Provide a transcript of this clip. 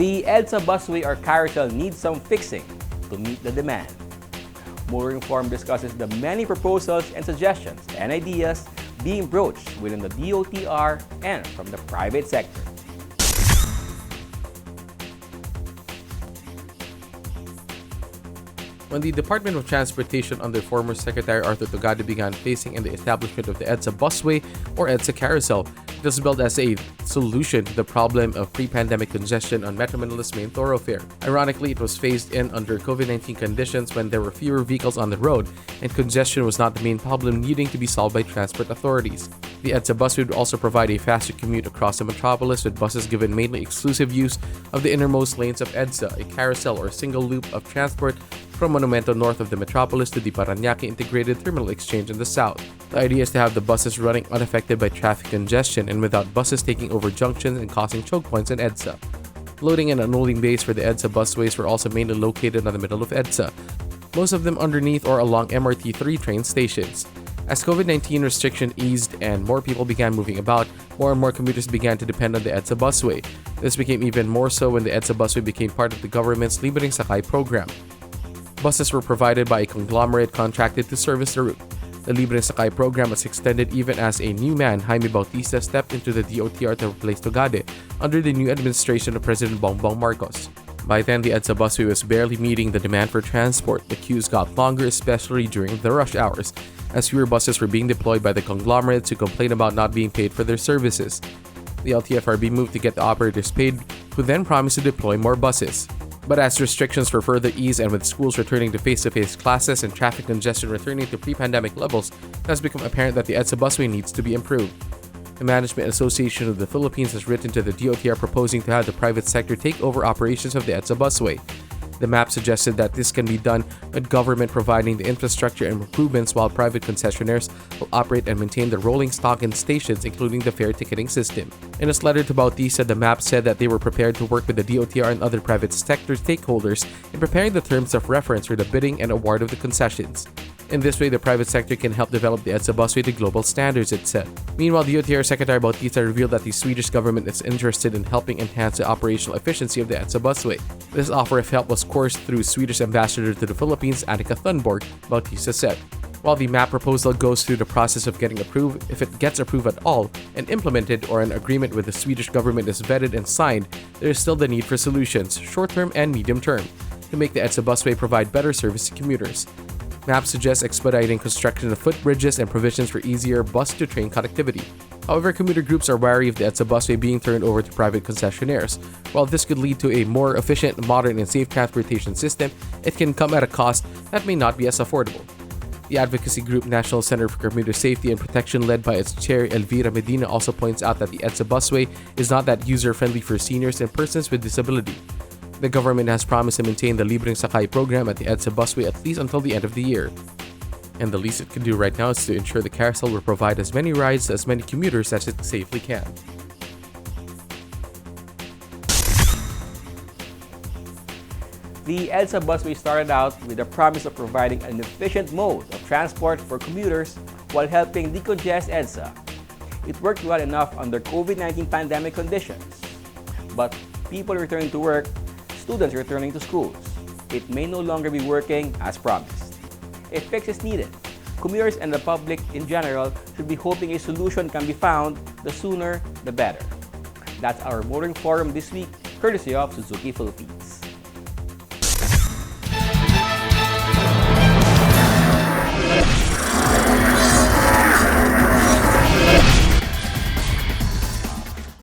The EDSA Busway or carousel needs some fixing to meet the demand. Motoring Forum discusses the many proposals and suggestions and ideas being broached within the DOTR and from the private sector. When the Department of Transportation under former Secretary Arthur Togade began phasing in the establishment of the EDSA Busway or EDSA Carousel, it was billed as a solution to the problem of pre-pandemic congestion on Metro Manila's main thoroughfare. Ironically, it was phased in under COVID-19 conditions when there were fewer vehicles on the road and congestion was not the main problem needing to be solved by transport authorities. The EDSA Busway would also provide a faster commute across the metropolis, with buses given mainly exclusive use of the innermost lanes of EDSA, a carousel or single loop of transport from Monumento north of the metropolis to the Parañaque Integrated Terminal Exchange in the south. The idea is to have the buses running unaffected by traffic congestion and without buses taking over junctions and causing choke points in EDSA. Loading and unloading bays for the EDSA busways were also mainly located in the middle of EDSA, most of them underneath or along MRT3 train stations. As COVID-19 restriction eased and more people began moving about, more and more commuters began to depend on the EDSA Busway. This became even more so when the EDSA Busway became part of the government's Libreng Sakay program. Buses were provided by a conglomerate contracted to service the route. The Libreng Sakay program was extended even as a new man, Jaime Bautista, stepped into the DOTR to replace Togade under the new administration of President Bongbong Marcos. By then, the EDSA Busway was barely meeting the demand for transport. The queues got longer, especially during the rush hours, as fewer buses were being deployed by the conglomerates who complained about not being paid for their services. The LTFRB moved to get the operators paid, who then promised to deploy more buses. But as restrictions were further eased and with schools returning to face-to-face classes and traffic congestion returning to pre-pandemic levels, it has become apparent that the EDSA Busway needs to be improved. The Management Association of the Philippines has written to the DOTR proposing to have the private sector take over operations of the EDSA Busway. The map suggested that this can be done with government providing the infrastructure and improvements while private concessionaires will operate and maintain the rolling stock in stations, including the fare ticketing system. In his letter to Bautista, the map said that they were prepared to work with the DOTR and other private sector stakeholders in preparing the terms of reference for the bidding and award of the concessions. In this way, the private sector can help develop the EDSA Busway to global standards, it said. Meanwhile, DOTR Secretary Bautista revealed that the Swedish government is interested in helping enhance the operational efficiency of the EDSA Busway. This offer of help was coursed through Swedish Ambassador to the Philippines, Annika Thunborg, Bautista said. While the map proposal goes through the process of getting approved, if it gets approved at all and implemented or an agreement with the Swedish government is vetted and signed, there is still the need for solutions, short-term and medium-term, to make the EDSA Busway provide better service to commuters. MAP suggests expediting construction of footbridges and provisions for easier bus-to-train connectivity. However, commuter groups are wary of the EDSA Busway being turned over to private concessionaires. While this could lead to a more efficient, modern, and safe transportation system, it can come at a cost that may not be as affordable. The advocacy group National Center for Commuter Safety and Protection, led by its chair Elvira Medina, also points out that the EDSA Busway is not that user-friendly for seniors and persons with disability. The government has promised to maintain the Libreng Sakay program at the EDSA Busway at least until the end of the year. And the least it can do right now is to ensure the carousel will provide as many rides to as many commuters as it safely can. The EDSA Busway started out with the promise of providing an efficient mode of transport for commuters while helping decongest EDSA. It worked well enough under COVID-19 pandemic conditions. But people returning to work, students returning to schools, it may no longer be working as promised. A fix is needed. Commuters and the public in general should be hoping a solution can be found. The sooner, the better. That's our Motoring Forum this week, courtesy of Suzuki Philippines.